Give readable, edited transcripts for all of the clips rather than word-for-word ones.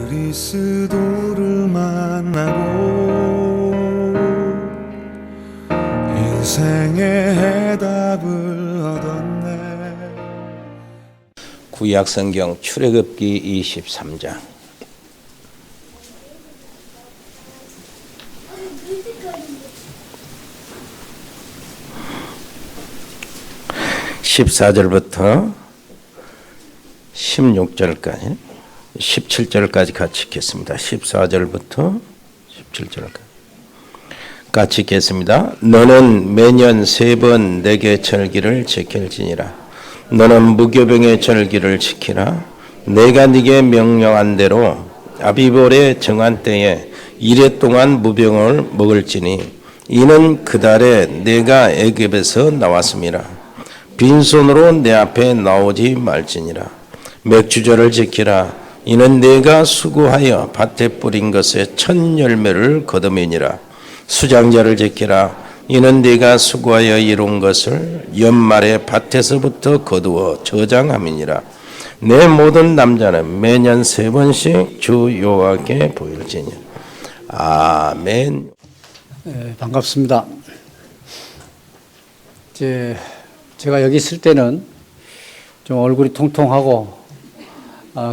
그리스도를 만나고 인생의 해답을 얻었네. 구약성경 출애굽기 23장. (14절부터) 16절까지 17절까지 같이 읽겠습니다. 14절부터 17절까지 같이 읽겠습니다. 너는 매년 3번 내게 절기를 지킬지니라. 너는 무교병의 절기를 지키라. 내가 네게 명령한 대로 아비볼의 정한 때에 이래 동안 무병을 먹을지니 이는 그 달에 내가 애굽에서 나왔음이라. 빈손으로 내 앞에 나오지 말지니라. 맥주절을 지키라. 이는 내가 수고하여 밭에 뿌린 것의 첫 열매를 거두매니라. 수장절을 지키라. 이는 네가 수고하여 이룬 것을 연말에 밭에서부터 거두어 저장함이니라. 내 모든 남자는 매년 3번씩 주 여호와께 보일지니라. 아멘. 반갑습니다. 제가 여기 있을 때는 좀 얼굴이 통통하고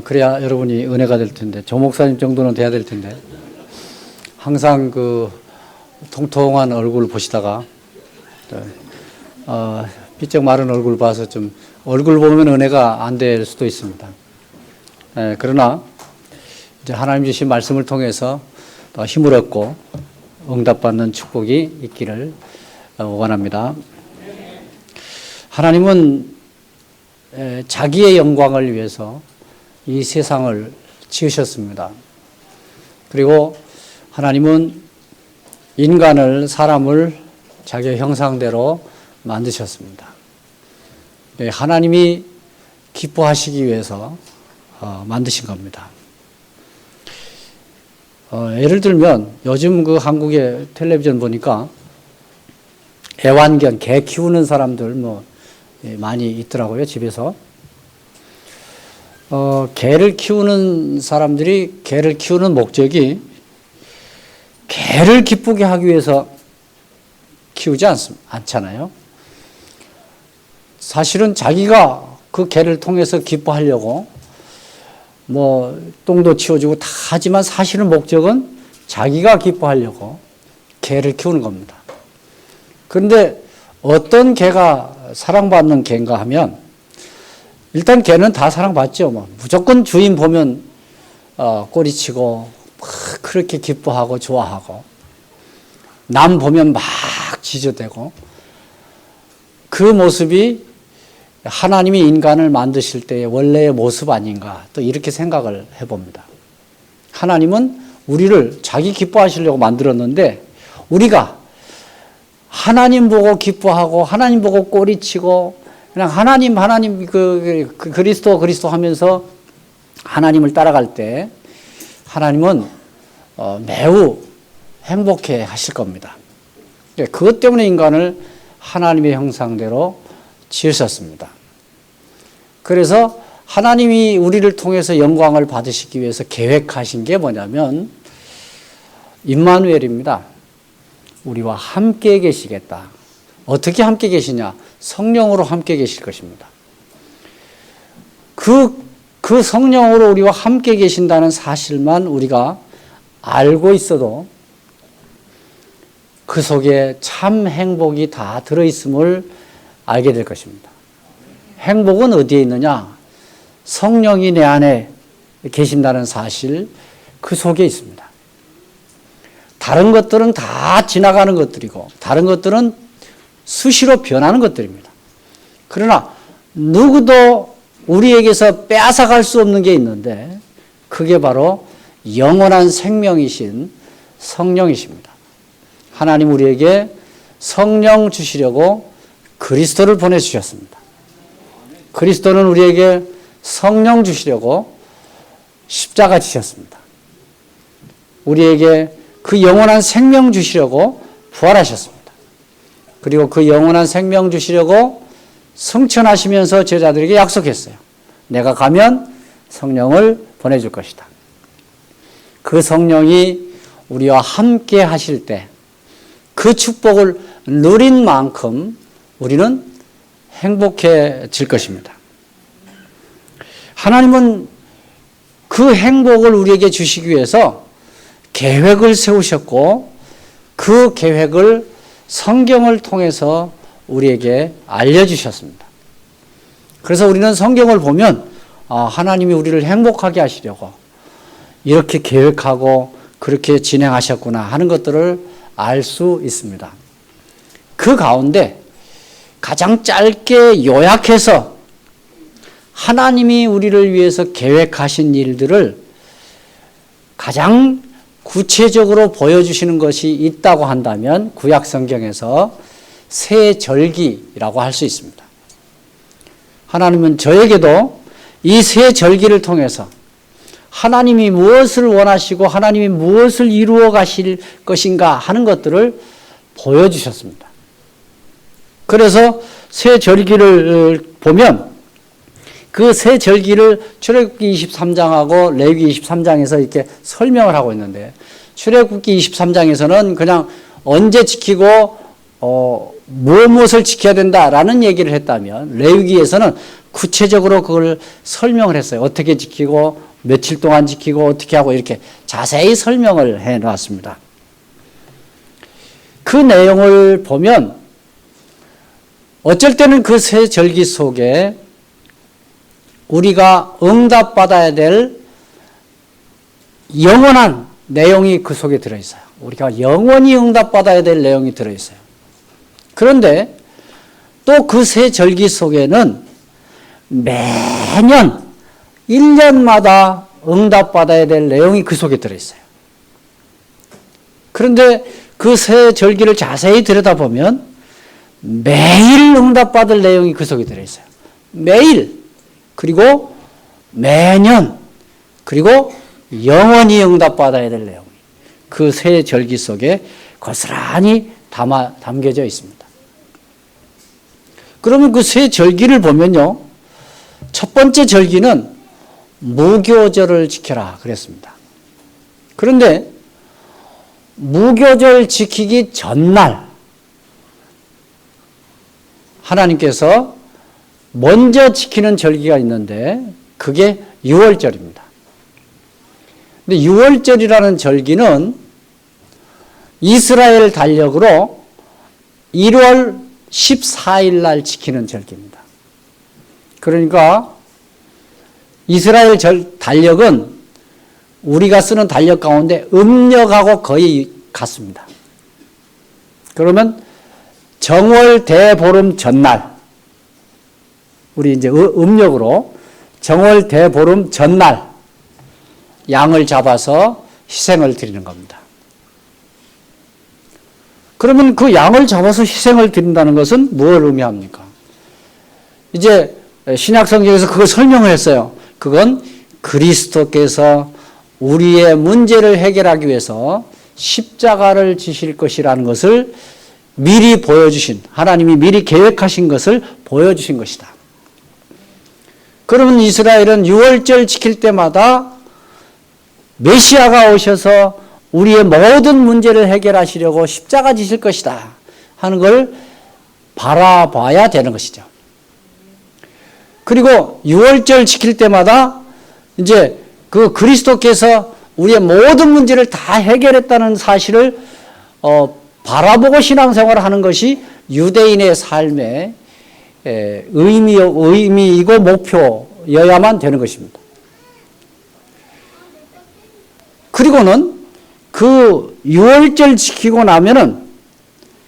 그래야 여러분이 은혜가 될 텐데, 조 목사님 정도는 돼야 될 텐데, 항상 그 통통한 얼굴 보시다가 삐쩍 마른 얼굴 봐서 좀 얼굴 보면 은혜가 안 될 수도 있습니다. 그러나 이제 하나님 주신 말씀을 통해서 더 힘을 얻고 응답받는 축복이 있기를 원합니다. 하나님은 자기의 영광을 위해서 이 세상을 지으셨습니다. 그리고 하나님은 인간을, 사람을 자기의 형상대로 만드셨습니다. 하나님이 기뻐하시기 위해서 만드신 겁니다. 예를 들면 요즘 그 한국의 텔레비전 보니까 애완견, 개 키우는 사람들 많이 있더라고요, 집에서. 개를 키우는 사람들이 개를 키우는 목적이 개를 기쁘게 하기 위해서 키우지 않잖아요. 사실은 자기가 그 개를 통해서 기뻐하려고 똥도 치워주고 다 하지만 사실은 목적은 자기가 기뻐하려고 개를 키우는 겁니다. 그런데 어떤 개가 사랑받는 개인가 하면, 일단 개는 다 사랑받죠. 무조건 주인 보면 꼬리치고 그렇게 기뻐하고 좋아하고, 남 보면 막 지저대고, 그 모습이 하나님이 인간을 만드실 때의 원래의 모습 아닌가, 또 이렇게 생각을 해봅니다. 하나님은 우리를 자기 기뻐하시려고 만들었는데, 우리가 하나님 보고 기뻐하고 하나님 보고 꼬리치고 그냥 하나님 그리스도 하면서 하나님을 따라갈 때 하나님은 매우 행복해 하실 겁니다. 그것 때문에 인간을 하나님의 형상대로 지으셨습니다. 그래서 하나님이 우리를 통해서 영광을 받으시기 위해서 계획하신 게 뭐냐면 임마누엘입니다. 우리와 함께 계시겠다. 어떻게 함께 계시냐? 성령으로 함께 계실 것입니다. 그 성령으로 우리와 함께 계신다는 사실만 우리가 알고 있어도 그 속에 참 행복이 다 들어있음을 알게 될 것입니다. 행복은 어디에 있느냐? 성령이 내 안에 계신다는 사실, 그 속에 있습니다. 다른 것들은 다 지나가는 것들이고, 다른 것들은 수시로 변하는 것들입니다. 그러나 누구도 우리에게서 빼앗아갈 수 없는 게 있는데, 그게 바로 영원한 생명이신 성령이십니다. 하나님 우리에게 성령 주시려고 그리스도를 보내주셨습니다. 그리스도는 우리에게 성령 주시려고 십자가 지셨습니다. 우리에게 그 영원한 생명 주시려고 부활하셨습니다. 그리고 그 영원한 생명 주시려고 승천하시면서 제자들에게 약속했어요. 내가 가면 성령을 보내줄 것이다. 그 성령이 우리와 함께 하실 때 그 축복을 누린 만큼 우리는 행복해질 것입니다. 하나님은 그 행복을 우리에게 주시기 위해서 계획을 세우셨고 그 계획을 성경을 통해서 우리에게 알려주셨습니다. 그래서 우리는 성경을 보면 하나님이 우리를 행복하게 하시려고 이렇게 계획하고 그렇게 진행하셨구나 하는 것들을 알 수 있습니다. 그 가운데 가장 짧게 요약해서 하나님이 우리를 위해서 계획하신 일들을 가장 구체적으로 보여주시는 것이 있다고 한다면 구약 성경에서 새 절기라고 할 수 있습니다. 하나님은 저에게도 이 새 절기를 통해서 하나님이 무엇을 원하시고 하나님이 무엇을 이루어 가실 것인가 하는 것들을 보여주셨습니다. 그래서 새 절기를 보면 그 새 절기를 출애굽기 23장하고 레위기 23장에서 이렇게 설명을 하고 있는데 출애굽기 23장에서는 그냥 언제 지키고 무엇을 지켜야 된다라는 얘기를 했다면 레위기에서는 구체적으로 그걸 설명을 했어요. 어떻게 지키고 며칠 동안 지키고 어떻게 하고 이렇게 자세히 설명을 해 놨습니다. 그 내용을 보면 어쩔 때는 그 새 절기 속에 우리가 응답받아야 될 영원한 내용이 그 속에 들어있어요. 우리가 영원히 응답받아야 될 내용이 들어있어요. 그런데 또 그 새 절기 속에는 매년 1년마다 응답받아야 될 내용이 그 속에 들어있어요. 그런데 그 새 절기를 자세히 들여다보면 매일 응답받을 내용이 그 속에 들어있어요. 매일, 그리고 매년, 그리고 영원히 응답받아야 될 내용이 그 새 절기 속에 고스란히 담겨져 있습니다. 그러면 그 새 절기를 보면요, 첫 번째 절기는 무교절을 지켜라 그랬습니다. 그런데 무교절 지키기 전날 하나님께서 먼저 지키는 절기가 있는데 그게 유월절입니다. 근데 유월절이라는 절기는 이스라엘 달력으로 1월 14일 날 지키는 절기입니다. 그러니까 이스라엘 달력은 우리가 쓰는 달력 가운데 음력하고 거의 같습니다. 그러면 정월 대보름 전날, 우리 이제 음력으로 정월 대보름 전날 양을 잡아서 희생을 드리는 겁니다. 그러면 그 양을 잡아서 희생을 드린다는 것은 무엇을 의미합니까? 이제 신약 성경에서 그걸 설명을 했어요. 그건 그리스도께서 우리의 문제를 해결하기 위해서 십자가를 지실 것이라는 것을 미리 보여주신, 하나님이 미리 계획하신 것을 보여주신 것이다. 그러면 이스라엘은 유월절 지킬 때마다 메시아가 오셔서 우리의 모든 문제를 해결하시려고 십자가 지실 것이다 하는 걸 바라봐야 되는 것이죠. 그리고 유월절 지킬 때마다 이제 그 그리스도께서 우리의 모든 문제를 다 해결했다는 사실을 바라보고 신앙생활을 하는 것이 유대인의 삶의 의미이고 목표여야만 되는 것입니다. 그리고는 그 유월절 지키고 나면은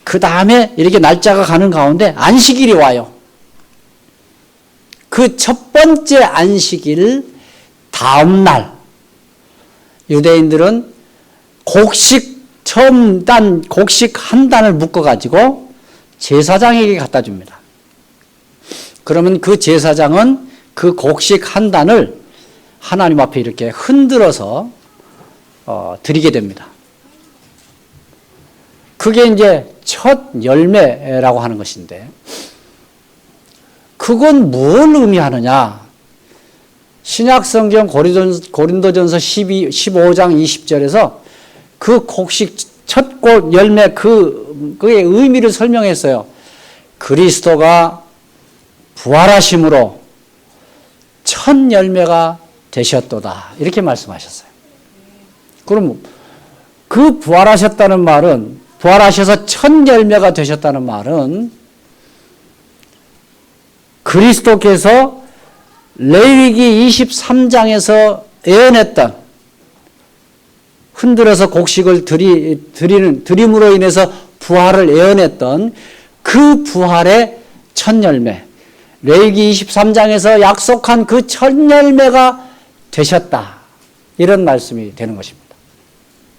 그 다음에 이렇게 날짜가 가는 가운데 안식일이 와요. 그 첫 번째 안식일 다음 날 유대인들은 곡식 곡식 한 단을 묶어가지고 제사장에게 갖다 줍니다. 그러면 그 제사장은 그 곡식 한 단을 하나님 앞에 이렇게 흔들어서 드리게 됩니다. 그게 이제 첫 열매라고 하는 것인데, 그건 뭘 의미하느냐? 신약성경 고린도전서 15장 20절에서 그 곡식 첫 꽃 열매 그의 의미를 설명했어요. 그리스도가 부활하심으로 첫 열매가 되셨도다. 이렇게 말씀하셨어요. 그럼 그 부활하셨다는 말은, 부활하셔서 첫 열매가 되셨다는 말은 그리스도께서 레위기 23장에서 예언했던 흔들어서 곡식을 드림으로 인해서 부활을 예언했던 그 부활의 첫 열매, 레위기 23장에서 약속한 그 첫 열매가 되셨다. 이런 말씀이 되는 것입니다.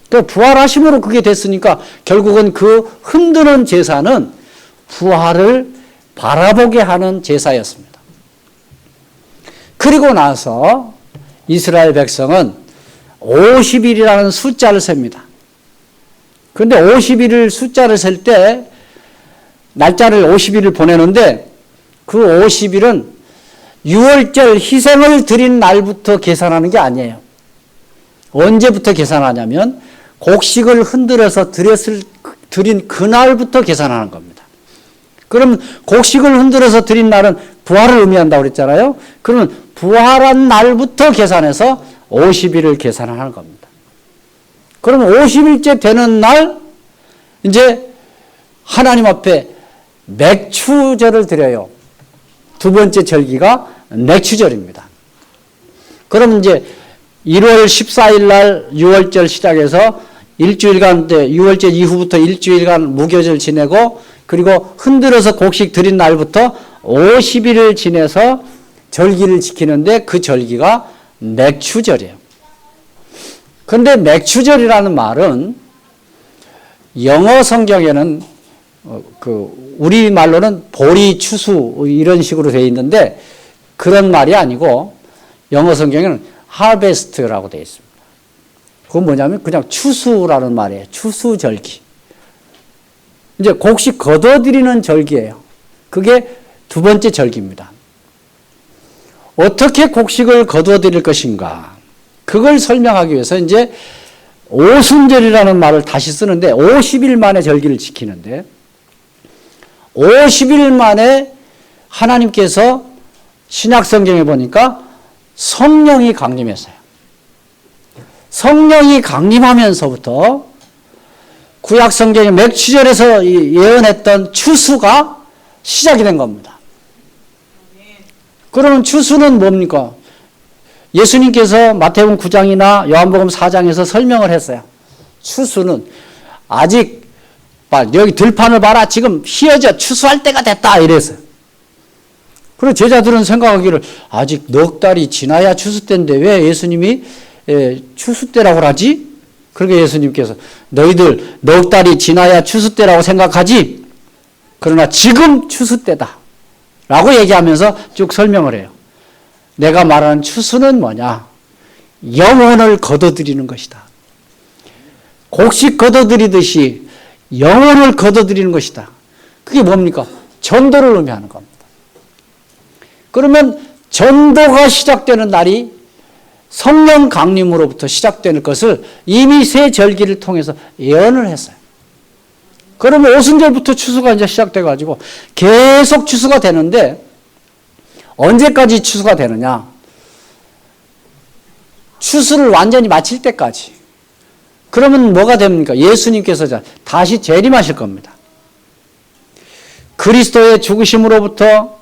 그 부활하심으로 그게 됐으니까 결국은 그 흔드는 제사는 부활을 바라보게 하는 제사였습니다. 그리고 나서 이스라엘 백성은 50일이라는 숫자를 셉니다. 그런데 50일을 숫자를 셀 때 날짜를 50일을 보내는데 그 50일은 6월절 희생을 드린 날부터 계산하는 게 아니에요. 언제부터 계산하냐면 곡식을 흔들어서 드린 그날부터 계산하는 겁니다. 그럼 곡식을 흔들어서 드린 날은 부활을 의미한다고 그랬잖아요. 그러면 부활한 날부터 계산해서 50일을 계산하는 겁니다. 그러면 50일째 되는 날 이제 하나님 앞에 맥추절을 드려요. 두 번째 절기가 맥추절입니다. 그럼 이제 1월 14일 날 6월절 시작해서 일주일간 6월절 이후부터 일주일간 무교절 지내고 그리고 흔들어서 곡식 드린 날부터 50일을 지내서 절기를 지키는데 그 절기가 맥추절이에요. 그런데 맥추절이라는 말은 영어 성경에는 우리 말로는 보리 추수 이런 식으로 되어 있는데 그런 말이 아니고 영어 성경에는 harvest라고 되어 있습니다. 그건 뭐냐면 그냥 추수라는 말이에요. 추수절기. 이제 곡식 거둬들이는 절기예요. 그게 두 번째 절기입니다. 어떻게 곡식을 거두어드릴 것인가? 그걸 설명하기 위해서 이제 오순절이라는 말을 다시 쓰는데 50일 만에 절기를 지키는데 50일 만에 하나님께서 신약성경에 보니까 성령이 강림했어요. 성령이 강림하면서부터 구약성경의 맥추절에서 예언했던 추수가 시작이 된 겁니다. 그러면 추수는 뭡니까? 예수님께서 마태복음 9장이나 요한복음 4장에서 설명을 했어요. 추수는 아직 여기 들판을 봐라. 지금 휘어져 추수할 때가 됐다. 이랬어요. 그리고 제자들은 생각하기를 아직 넉 달이 지나야 추수 때인데 왜 예수님이 추수 때라고 하지? 그러니까 예수님께서 너희들 넉 달이 지나야 추수 때라고 생각하지? 그러나 지금 추수 때다. 라고 얘기하면서 쭉 설명을 해요. 내가 말하는 추수는 뭐냐? 영혼을 거둬들이는 것이다. 곡식 거둬들이듯이 영혼을 거둬들이는 것이다. 그게 뭡니까? 전도를 의미하는 겁니다. 그러면 전도가 시작되는 날이 성령 강림으로부터 시작되는 것을 이미 새 절기를 통해서 예언을 했어요. 그러면 오순절부터 추수가 이제 시작돼가지고 계속 추수가 되는데 언제까지 추수가 되느냐? 추수를 완전히 마칠 때까지. 그러면 뭐가 됩니까? 예수님께서 다시 재림하실 겁니다. 그리스도의 죽으심으로부터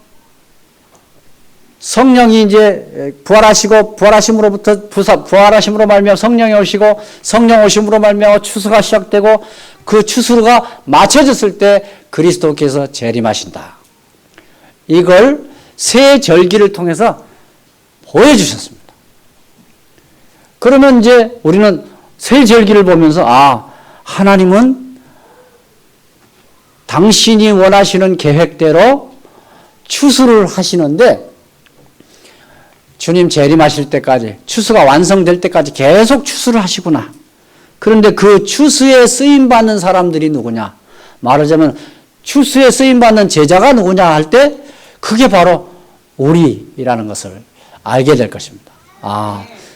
성령이 이제 부활하심으로부터 부활하심으로 말미암아 성령이 오시고 성령 오심으로 말미암아 추수가 시작되고 그 추수가 맞춰졌을 때 그리스도께서 재림하신다. 이걸 새 절기를 통해서 보여주셨습니다. 그러면 이제 우리는 새 절기를 보면서 하나님은 당신이 원하시는 계획대로 추수를 하시는데 주님 재림하실 때까지 추수가 완성될 때까지 계속 추수를 하시구나. 그런데 그 추수에 쓰임받는 사람들이 누구냐? 말하자면 추수에 쓰임받는 제자가 누구냐 할 때 그게 바로 우리라는 것을 알게 될 것입니다.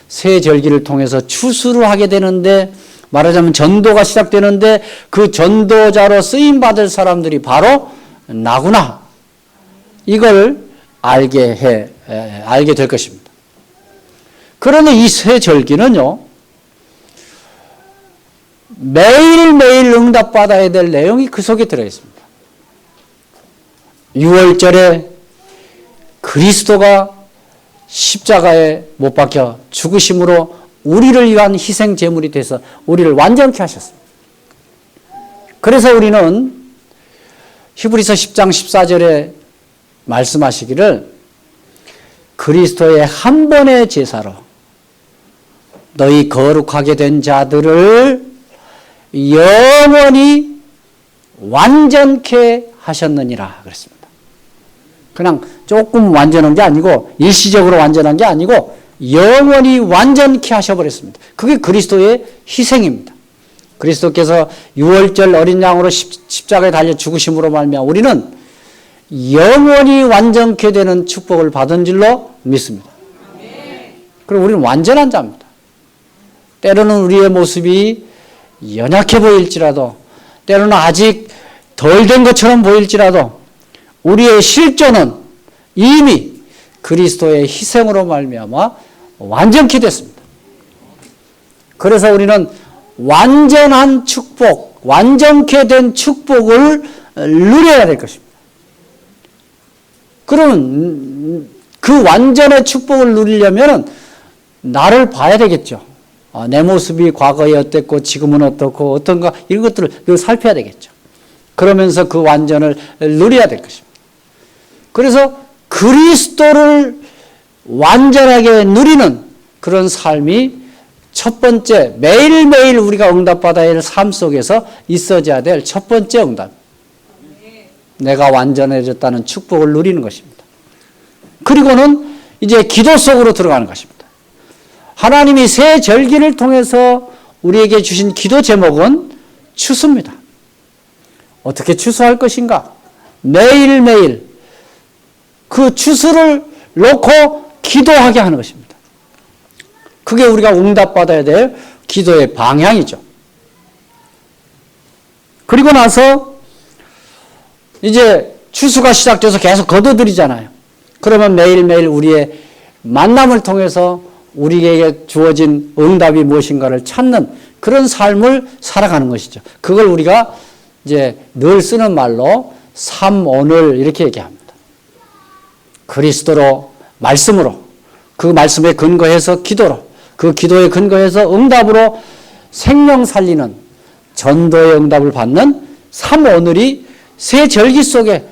새 절기를 통해서 추수를 하게 되는데, 말하자면 전도가 시작되는데 그 전도자로 쓰임받을 사람들이 바로 나구나. 이걸 알게 될 것입니다. 그러나 이 새 절기는요, 매일매일 응답받아야 될 내용이 그 속에 들어있습니다. 6월절에 그리스도가 십자가에 못 박혀 죽으심으로 우리를 위한 희생 제물이 돼서 우리를 완전케 하셨습니다. 그래서 우리는 히브리서 10장 14절에 말씀하시기를 그리스도의 한 번의 제사로 너희 거룩하게 된 자들을 영원히 완전케 하셨느니라 그랬습니다. 그냥 조금 완전한 게 아니고 일시적으로 완전한 게 아니고 영원히 완전케 하셔버렸습니다. 그게 그리스도의 희생입니다. 그리스도께서 6월절 어린 양으로 십자가에 달려 죽으심으로 말미암아 우리는 영원히 완전케 되는 축복을 받은 줄로 믿습니다. 그리고 우리는 완전한 자입니다. 때로는 우리의 모습이 연약해 보일지라도, 때로는 아직 덜 된 것처럼 보일지라도 우리의 실존은 이미 그리스도의 희생으로 말미암아 완전케 됐습니다. 그래서 우리는 완전한 축복, 완전케 된 축복을 누려야 될 것입니다. 그러면 그 완전의 축복을 누리려면 나를 봐야 되겠죠. 내 모습이 과거에 어땠고 지금은 어떻고 어떤가 이런 것들을 살펴야 되겠죠. 그러면서 그 완전을 누려야 될 것입니다. 그래서 그리스도를 완전하게 누리는 그런 삶이 첫 번째, 매일매일 우리가 응답받아야 할 삶 속에서 있어져야 될 첫 번째 응답. 내가 완전해졌다는 축복을 누리는 것입니다. 그리고는 이제 기도 속으로 들어가는 것입니다. 하나님이 새 절기를 통해서 우리에게 주신 기도 제목은 추수입니다. 어떻게 추수할 것인가? 매일매일 그 추수를 놓고 기도하게 하는 것입니다. 그게 우리가 응답받아야 될 기도의 방향이죠. 그리고 나서 이제 추수가 시작돼서 계속 거둬들이잖아요. 그러면 매일매일 우리의 만남을 통해서 우리에게 주어진 응답이 무엇인가를 찾는 그런 삶을 살아가는 것이죠. 그걸 우리가 이제 늘 쓰는 말로 삼오늘 이렇게 얘기합니다. 그리스도로, 말씀으로, 그 말씀에 근거해서 기도로, 그 기도에 근거해서 응답으로 생명 살리는 전도의 응답을 받는 삼오늘이 새 절기 속에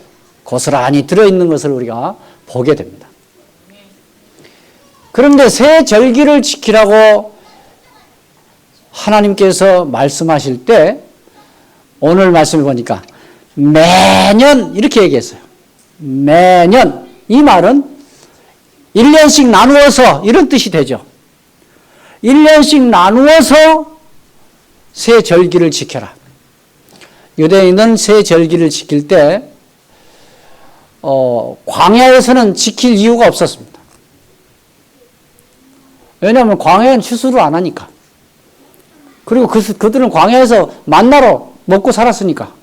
고스란히 들어있는 것을 우리가 보게 됩니다. 그런데 새 절기를 지키라고 하나님께서 말씀하실 때 오늘 말씀을 보니까 매년 이렇게 얘기했어요. 매년. 이 말은 1년씩 나누어서 이런 뜻이 되죠. 1년씩 나누어서 새 절기를 지켜라. 유대인은 새 절기를 지킬 때 광야에서는 지킬 이유가 없었습니다. 왜냐하면 광야는 추수를 안 하니까. 그리고 그들은 광야에서 만나로 먹고 살았으니까.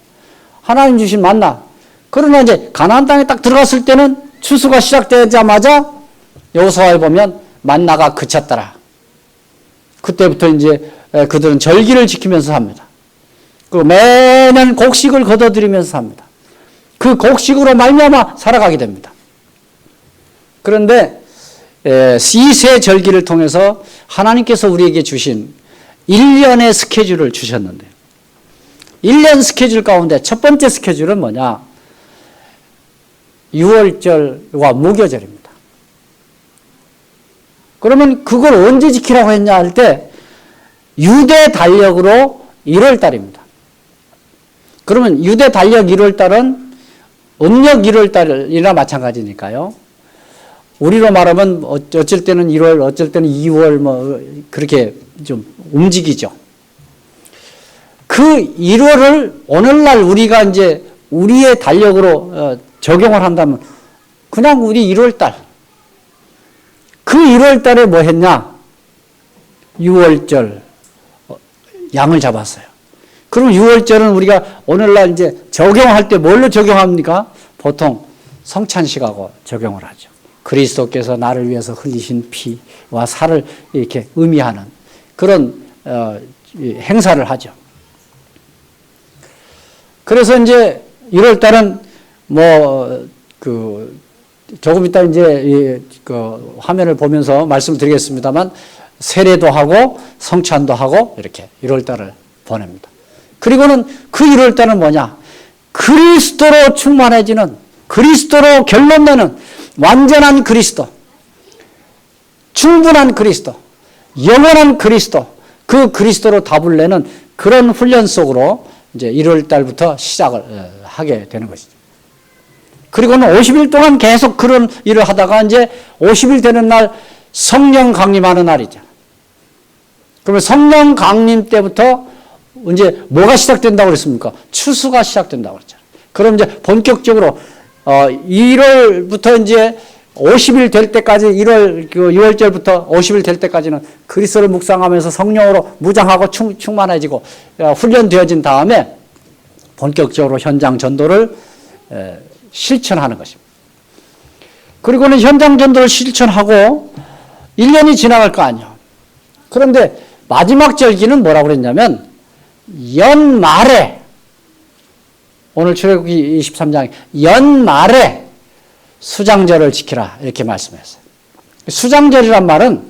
하나님 주신 만나. 그러나 이제 가나안 땅에 딱 들어갔을 때는 추수가 시작되자마자 여호수아에 보면 만나가 그쳤더라. 그때부터 이제 그들은 절기를 지키면서 삽니다. 그리고 매년 곡식을 거둬들이면서 삽니다. 그 곡식으로 말미암아 살아가게 됩니다. 그런데 이 새 절기를 통해서 하나님께서 우리에게 주신 1년의 스케줄을 주셨는데 1년 스케줄 가운데 첫 번째 스케줄은 뭐냐? 6월절과 무교절입니다. 그러면 그걸 언제 지키라고 했냐 할 때 유대 달력으로 1월달입니다. 그러면 유대 달력 1월달은 음력 1월달이나 마찬가지니까요. 우리로 말하면 어쩔 때는 1월, 어쩔 때는 2월 뭐 그렇게 좀 움직이죠. 그 1월을 오늘날 우리가 이제 우리의 달력으로 적용을 한다면 그냥 우리 1월달 그 1월 달에 뭐 했냐? 6월절 양을 잡았어요. 그럼 6월절은 우리가 오늘날 이제 적용할 때 뭘로 적용합니까? 보통 성찬식하고 적용을 하죠. 그리스도께서 나를 위해서 흘리신 피와 살을 이렇게 의미하는 그런 행사를 하죠. 그래서 이제 1월 달은 조금 이따 이제 그 화면을 보면서 말씀드리겠습니다만 세례도 하고 성찬도 하고 이렇게 1월 달을 보냅니다. 그리고는 그 1월 달은 뭐냐? 그리스도로 충만해지는, 그리스도로 결론내는 완전한 그리스도, 충분한 그리스도, 영원한 그리스도, 그 그리스도로 답을 내는 그런 훈련 속으로 이제 1월 달부터 시작을 하게 되는 것이죠. 그리고는 50일 동안 계속 그런 일을 하다가 이제 50일 되는 날 성령 강림하는 날이죠. 그러면 성령 강림 때부터 이제 뭐가 시작된다고 그랬습니까? 추수가 시작된다고 그랬잖아요. 그럼 이제 본격적으로 1월부터 이제 50일 될 때까지 6월절부터 50일 될 때까지는 그리스도를 묵상하면서 성령으로 무장하고 충만해지고 훈련되어진 다음에 본격적으로 현장 전도를 실천하는 것입니다. 그리고는 현장 전도를 실천하고 1년이 지나갈 거 아니에요. 그런데 마지막 절기는 뭐라고 그랬냐면 연말에, 오늘 출애굽기 23장에 연말에 수장절을 지키라 이렇게 말씀했어요. 수장절이란 말은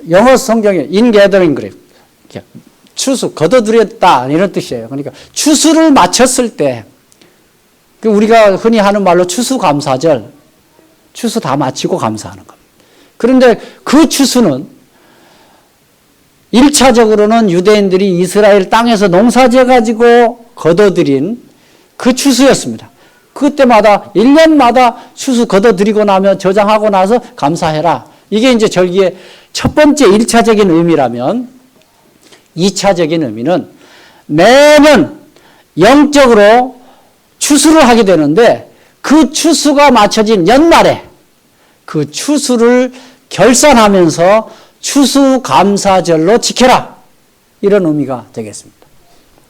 영어 성경에 in gathering grave, 추수, 거둬들였다 이런 뜻이에요. 그러니까 추수를 마쳤을 때, 우리가 흔히 하는 말로 추수감사절, 추수 다 마치고 감사하는 겁니다. 그런데 그 추수는 1차적으로는 유대인들이 이스라엘 땅에서 농사지어 가지고 거둬들인 그 추수였습니다. 그때마다 1년마다 추수 거둬들이고 나면 저장하고 나서 감사해라. 이게 이제 절기의 첫 번째 1차적인 의미라면 2차적인 의미는 매년 영적으로 추수를 하게 되는데 그 추수가 맞춰진 연말에 그 추수를 결산하면서 추수감사절로 지켜라. 이런 의미가 되겠습니다.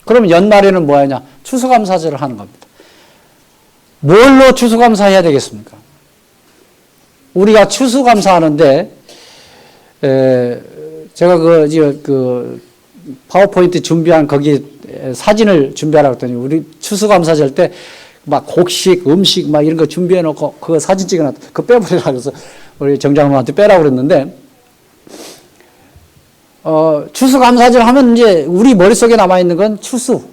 그럼 연말에는 뭐 하냐? 추수감사절을 하는 겁니다. 뭘로 추수감사해야 되겠습니까? 우리가 추수감사하는데 제가 그 파워포인트 준비한 거기 사진을 준비하라고 했더니 우리 추수감사절 때 막 곡식, 음식 막 이런 거 준비해 놓고 그거 사진 찍어놨다. 그거 빼버리라 그래서 우리 정장로한테 빼라고 그랬는데 추수감사절 하면 이제 우리 머릿속에 남아있는 건 추수.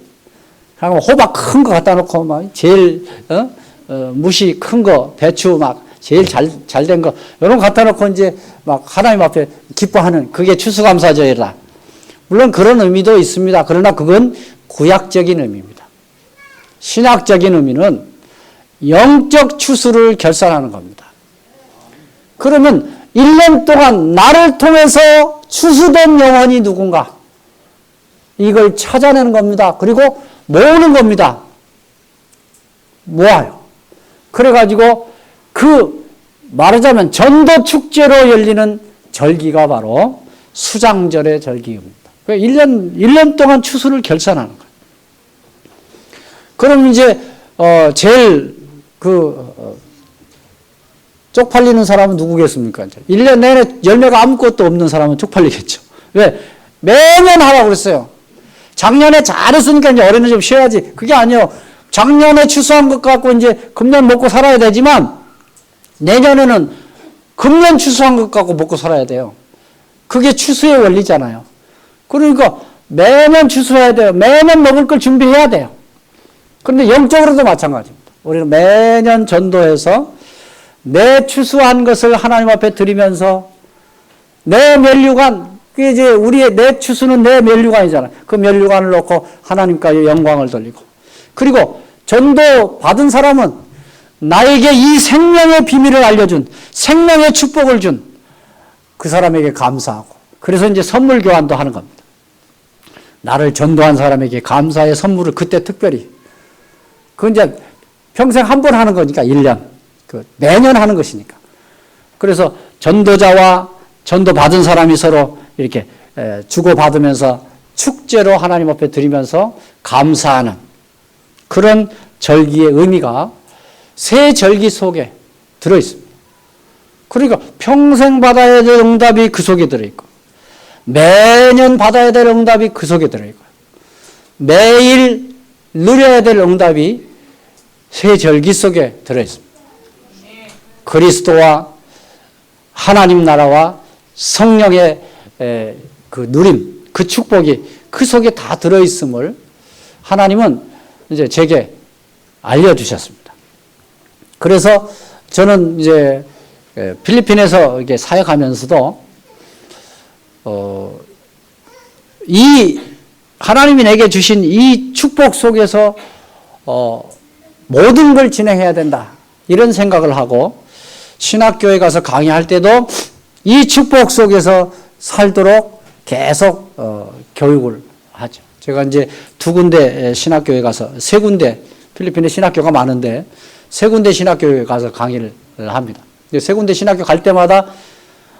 호박 큰 거 갖다 놓고 막 제일 무시 큰 거, 배추 막 제일 잘 된 거 이런 거 갖다 놓고 이제 막 하나님 앞에 기뻐하는 그게 추수감사절이라. 물론 그런 의미도 있습니다. 그러나 그건 구약적인 의미입니다. 신학적인 의미는 영적 추수를 결산하는 겁니다. 그러면 1년 동안 나를 통해서 추수된 영혼이 누군가? 이걸 찾아내는 겁니다. 그리고 모으는 겁니다. 모아요. 그래가지고 말하자면 전도 축제로 열리는 절기가 바로 수장절의 절기입니다. 1년 동안 추수를 결산하는 거예요. 그럼 이제, 제일 쪽팔리는 사람은 누구겠습니까? 1년 내내 열매가 아무것도 없는 사람은 쪽팔리겠죠. 왜? 매년 하라고 그랬어요. 작년에 잘했으니까 이제 올해는 좀 쉬어야지. 그게 아니에요. 작년에 추수한 것 갖고 이제 금년 먹고 살아야 되지만 내년에는 금년 추수한 것 갖고 먹고 살아야 돼요. 그게 추수의 원리잖아요. 그러니까 매년 추수해야 돼요. 매년 먹을 걸 준비해야 돼요. 그런데 영적으로도 마찬가지입니다. 우리는 매년 전도해서 내 추수한 것을 하나님 앞에 드리면서 내 면류관, 그게 이제 우리의 내 추수는 내 면류관이잖아요. 그 면류관을 놓고 하나님께 영광을 돌리고. 그리고 전도 받은 사람은 나에게 이 생명의 비밀을 알려준, 생명의 축복을 준 그 사람에게 감사하고. 그래서 이제 선물 교환도 하는 겁니다. 나를 전도한 사람에게 감사의 선물을 그때 특별히. 그건 이제 평생 한 번 하는 거니까 1년. 매년 하는 것이니까. 그래서 전도자와 전도 받은 사람이 서로 이렇게 주고받으면서 축제로 하나님 앞에 드리면서 감사하는 그런 절기의 의미가 새 절기 속에 들어있습니다. 그러니까 평생 받아야 될 응답이 그 속에 들어있고 매년 받아야 될 응답이 그 속에 들어있고 매일 누려야 될 응답이 새 절기 속에 들어있습니다. 그리스도와 하나님 나라와 성령의 그 누림, 그 축복이 그 속에 다 들어있음을 하나님은 이제 제게 알려주셨습니다. 그래서 저는 이제 필리핀에서 이렇게 사역하면서도 이 하나님이 내게 주신 이 축복 속에서 모든 걸 진행해야 된다 이런 생각을 하고 신학교에 가서 강의할 때도 이 축복 속에서 살도록 계속 교육을 하죠. 제가 이제 2군데 신학교에 가서 3군데 필리핀에 신학교가 많은데 3군데 신학교에 가서 강의를 합니다. 3군데 신학교 갈 때마다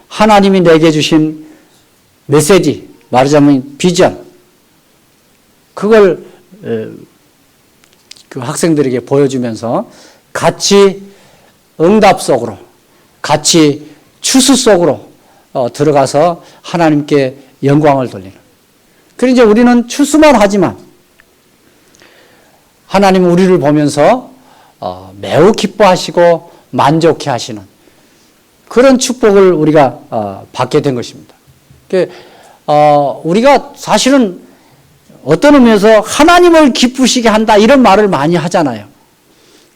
하나님이 내게 주신 메시지, 말하자면 비전, 그걸 그 학생들에게 보여주면서 같이 응답 속으로, 같이 추수 속으로 들어가서 하나님께 영광을 돌리는. 그래서 이제 우리는 추수만 하지만 하나님은 우리를 보면서 매우 기뻐하시고 만족해 하시는 그런 축복을 우리가 받게 된 것입니다. 우리가 사실은 어떤 의미에서 하나님을 기쁘시게 한다 이런 말을 많이 하잖아요.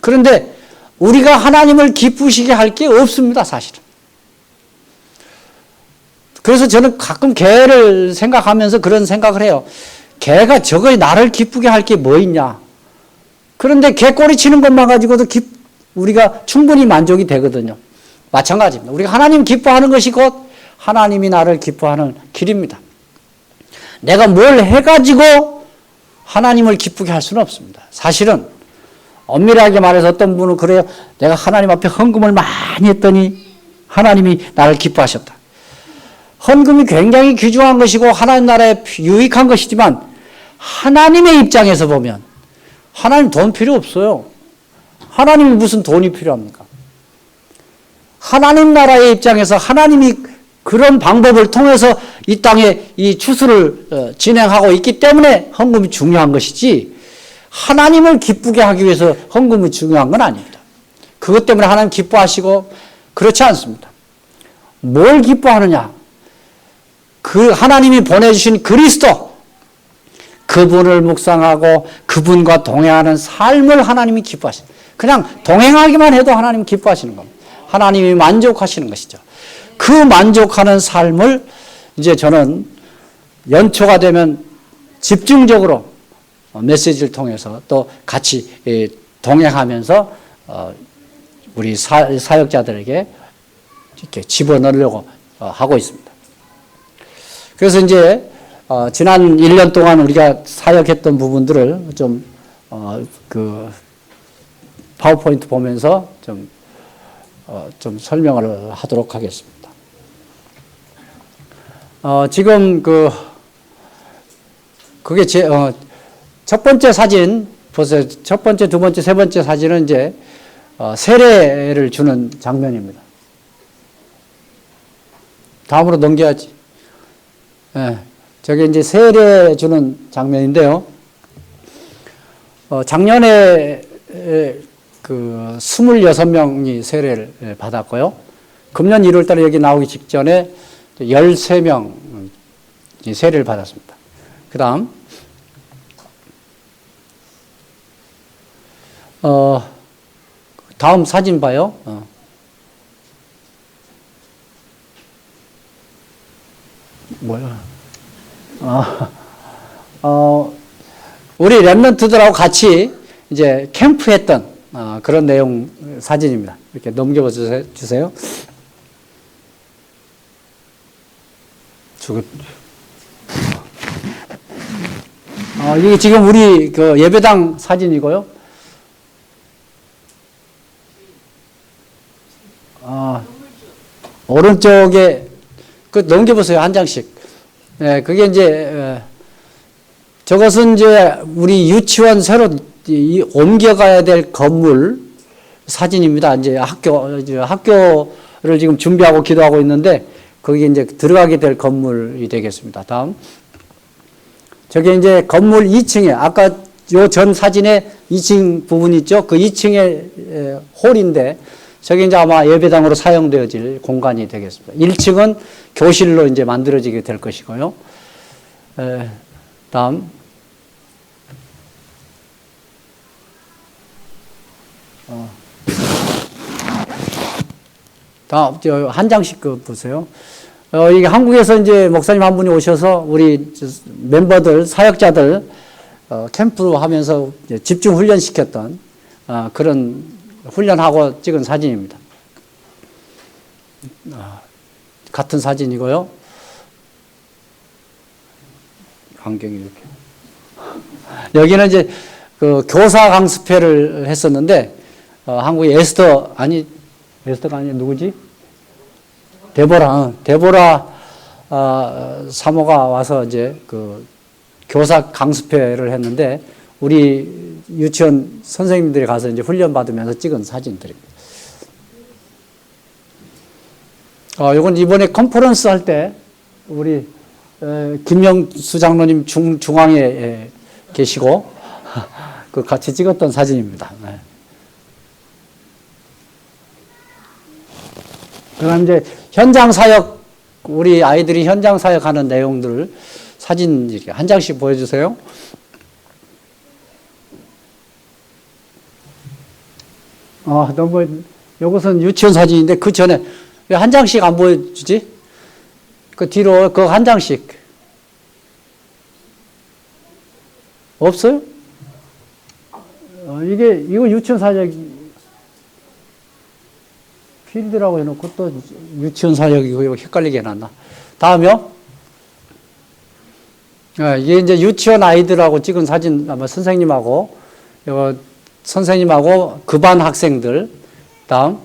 그런데 우리가 하나님을 기쁘시게 할 게 없습니다, 사실은. 그래서 저는 가끔 개를 생각하면서 그런 생각을 해요. 개가 저거에 나를 기쁘게 할 게 뭐 있냐. 그런데 개 꼬리 치는 것만 가지고도 우리가 충분히 만족이 되거든요. 마찬가지입니다. 우리가 하나님 기뻐하는 것이 곧 하나님이 나를 기뻐하는 길입니다. 내가 뭘 해가지고 하나님을 기쁘게 할 수는 없습니다. 사실은 엄밀하게 말해서 어떤 분은 그래요. 내가 하나님 앞에 헌금을 많이 했더니 하나님이 나를 기뻐하셨다. 헌금이 굉장히 귀중한 것이고 하나님 나라에 유익한 것이지만 하나님의 입장에서 보면 하나님 돈 필요 없어요. 하나님이 무슨 돈이 필요합니까? 하나님 나라의 입장에서 하나님이 그런 방법을 통해서 이 땅에 이 추수를 진행하고 있기 때문에 헌금이 중요한 것이지 하나님을 기쁘게 하기 위해서 헌금이 중요한 건 아닙니다. 그것 때문에 하나님 기뻐하시고 그렇지 않습니다. 뭘 기뻐하느냐? 그 하나님이 보내주신 그리스도 그분을 묵상하고 그분과 동행하는 삶을 하나님이 기뻐하시는 그냥 동행하기만 해도 하나님 기뻐하시는 겁니다. 하나님이 만족하시는 것이죠. 그 만족하는 삶을 이제 저는 연초가 되면 집중적으로 메시지를 통해서 또 같이 동행하면서 우리 사역자들에게 이렇게 집어넣으려고 하고 있습니다. 그래서 이제 지난 1년 동안 우리가 사역했던 부분들을 좀 그 파워포인트 보면서 좀 설명을 하도록 하겠습니다. 지금 그게 첫 번째 사진 보세요. 첫 번째, 두 번째, 세 번째 사진은 이제 세례를 주는 장면입니다. 다음으로 넘겨야지. 네, 저게 이제 세례 주는 장면인데요. 작년에 그 26명이 세례를 받았고요. 금년 1월 달에 여기 나오기 직전에 13명이 세례를 받았습니다. 그 다음, 다음 사진 봐요. 뭐야? 우리 랩런트들하고 같이 이제 캠프했던 그런 내용 사진입니다. 이렇게 넘겨 주세요. 이게 지금 우리 그 예배당 사진이고요. 오른쪽에 그 넘겨보세요. 한 장씩. 예, 그게 이제 저것은 이제 우리 유치원 새로 옮겨가야 될 건물 사진입니다. 이제 학교를 지금 준비하고 기도하고 있는데 거기에 이제 들어가게 될 건물이 되겠습니다. 다음. 저게 이제 건물 2층에 아까 요 전 사진에 2층 부분 있죠? 그 2층의 홀인데 저게 이제 아마 예배당으로 사용되어질 공간이 되겠습니다. 1층은 교실로 이제 만들어지게 될 것이고요. 다음. 다음, 한 장씩 보세요. 이게 한국에서 이제 목사님 한 분이 오셔서 우리 멤버들, 사역자들, 캠프로 하면서 집중 훈련시켰던, 그런 훈련하고 찍은 사진입니다. 같은 사진이고요. 환경이 이렇게. 여기는 이제 그 교사 강습회를 했었는데, 한국의 에스더가 아니, 누구지? 데보라 사모가 와서 이제 그 교사 강습회를 했는데, 우리 유치원 선생님들이 가서 이제 훈련 받으면서 찍은 사진들입니다. 요건 이번에 컨퍼런스 할 때, 우리, 김영수 장로님 중앙에 계시고, 그 같이 찍었던 사진입니다. 네. 그럼 이제 현장 사역, 우리 아이들이 현장 사역하는 내용들 사진 이렇게 한 장씩 보여주세요. 요것은 유치원 사진인데 그 전에 왜 한 장씩 안 보여주지? 그 뒤로 그 한 장씩. 없어요? 이거 유치원 사역 필드라고 해놓고 또 유치원 사역이고 헷갈리게 해놨나. 다음이요. 이게 이제 유치원 아이들하고 찍은 사진, 아마 선생님하고 그 반 학생들, 다음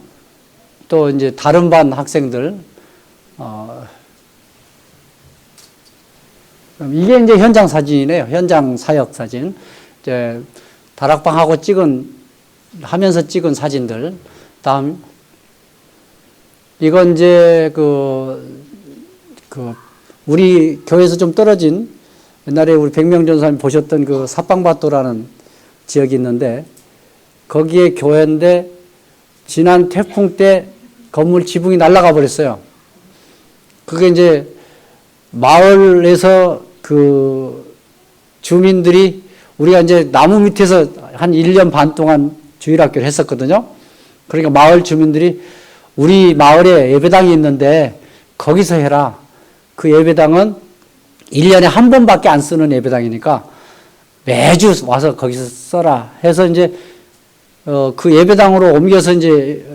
또 이제 다른 반 학생들, 이게 이제 현장 사진이네요. 현장 사역 사진. 이제 다락방하고 하면서 찍은 사진들. 다음, 이건 이제 우리 교회에서 좀 떨어진 옛날에 우리 백명 전사님 보셨던 그 사방바토라는 지역이 있는데 거기에 교회인데 지난 태풍 때 건물 지붕이 날아가 버렸어요. 그게 이제 마을에서 그 주민들이 우리가 이제 나무 밑에서 한 1년 반 동안 주일학교를 했었거든요. 그러니까 마을 주민들이 우리 마을에 예배당이 있는데 거기서 해라. 그 예배당은 1년에 한 번밖에 안 쓰는 예배당이니까 매주 와서 거기서 써라 해서 이제 그 예배당으로 옮겨서 이제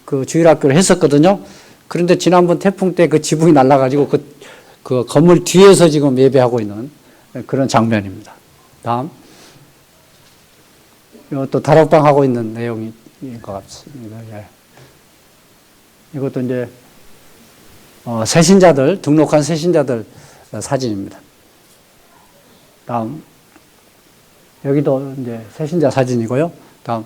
그 주일학교를 했었거든요. 그런데 지난번 태풍 때 그 지붕이 날아가지고 그 건물 뒤에서 지금 예배하고 있는 그런 장면입니다. 다음. 이것도 다락방 하고 있는 내용인 것 같습니다. 예. 이것도 이제 새신자들, 등록한 새신자들 사진입니다. 다음. 여기도 이제 새신자 사진이고요. 다음.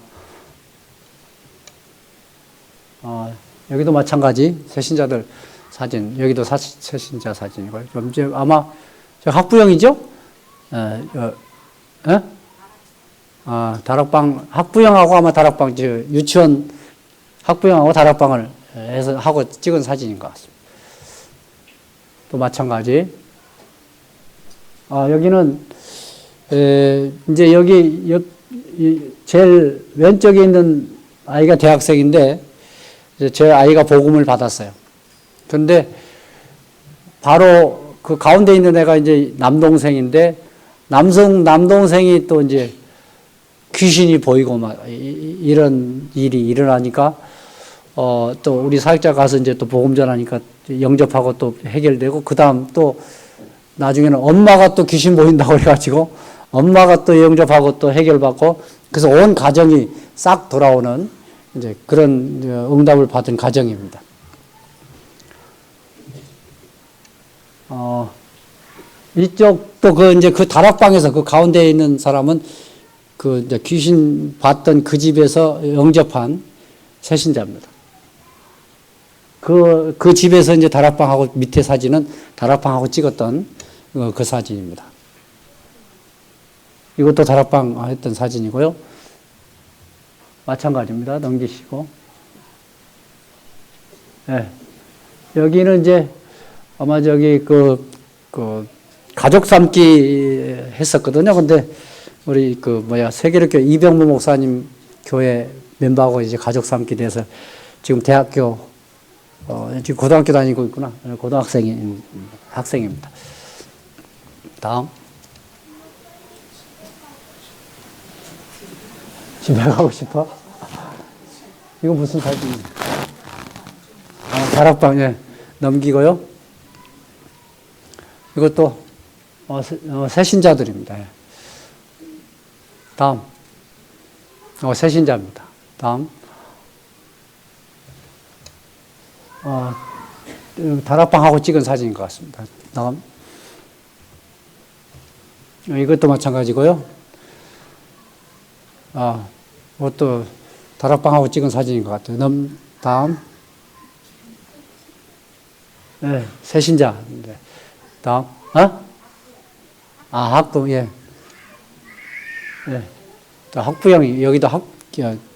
여기도 마찬가지 새신자들 사진. 여기도 새신자 사진이고요. 이제 아마 학부형이죠? 다락방, 학부형하고 아마 다락방, 유치원 학부형하고 다락방을 해서 하고 찍은 사진인 것 같습니다. 또 마찬가지. 여기는, 이제 여기 제일 왼쪽에 있는 아이가 대학생인데, 제 아이가 복음을 받았어요. 그런데 바로 그 가운데 있는 애가 이제 남동생인데, 남동생이 또 이제 귀신이 보이고 막 이런 일이 일어나니까, 또 우리 사역자 가서 이제 또 복음 전하니까 영접하고 또 해결되고, 그 다음 또 나중에는 엄마가 또 귀신 보인다고 그래가지고 엄마가 또 영접하고 또 해결받고, 그래서 온 가정이 싹 돌아오는 이제 그런 응답을 받은 가정입니다. 이쪽도 이제 그 다락방에서 그 가운데에 있는 사람은 그 이제 귀신 봤던 그 집에서 영접한 새신자입니다. 그 집에서 이제 다락방하고 밑에 사진은 다락방하고 찍었던 그 사진입니다. 이것도 다락방 했던 사진이고요. 마찬가지입니다. 넘기시고. 네. 여기는 이제 아마 저기 그 가족 삼기 했었거든요. 근데 우리 세계력교 이병무 목사님 교회 멤버하고 이제 가족 삼기 돼서 지금 대학교 지금 고등학교 다니고 있구나. 학생입니다. 다음. 집에 가고 싶어? 이거 무슨 사진이야? 다락방, 예. 넘기고요. 이것도, 새신자들입니다. 예. 다음. 새신자입니다. 다음. 다락방하고 찍은 사진인 것 같습니다. 다음. 이것도 마찬가지고요. 이것도 다락방하고 찍은 사진인 것 같아요. 다음. 네, 새신자. 네. 다음. 학부, 예. 네. 학부형이, 여기도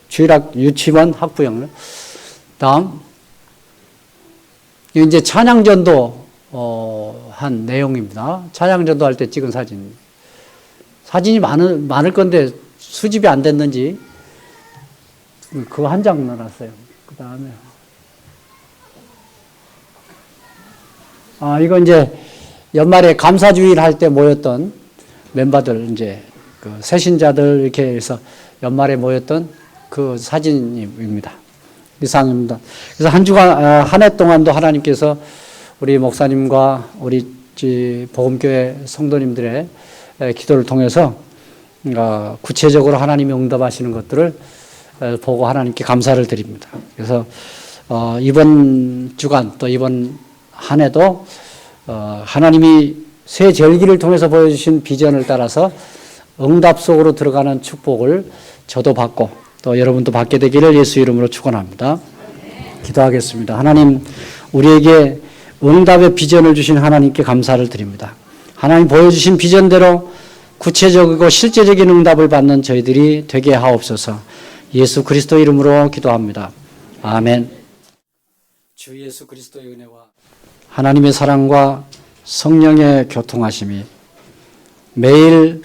주일학 유치원 학부형. 다음. 이제 찬양전도, 한 내용입니다. 찬양전도 할 때 찍은 사진. 사진이 많을 건데 수집이 안 됐는지, 그거 한 장 넣어놨어요. 그 다음에. 이거 이제 연말에 감사주일 할 때 모였던 멤버들, 이제 그 새신자들 이렇게 해서 연말에 모였던 그 사진입니다. 이상입니다. 그래서 한 주간, 한 해 동안도 하나님께서 우리 목사님과 우리 복음교회 성도님들의 기도를 통해서 구체적으로 하나님이 응답하시는 것들을 보고 하나님께 감사를 드립니다. 그래서 이번 주간 또 이번 한 해도 하나님이 새 절기를 통해서 보여주신 비전을 따라서 응답 속으로 들어가는 축복을 저도 받고 또 여러분도 받게 되기를 예수 이름으로 축원합니다. 기도하겠습니다. 하나님, 우리에게 응답의 비전을 주신 하나님께 감사를 드립니다. 하나님 보여주신 비전대로 구체적이고 실제적인 응답을 받는 저희들이 되게 하옵소서. 예수 그리스도 이름으로 기도합니다. 아멘. 주 예수 그리스도의 은혜와 하나님의 사랑과 성령의 교통하심이 매일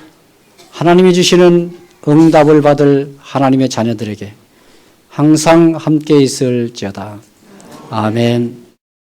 하나님이 주시는 응답을 받을 하나님의 자녀들에게 항상 함께 있을지어다. 아멘.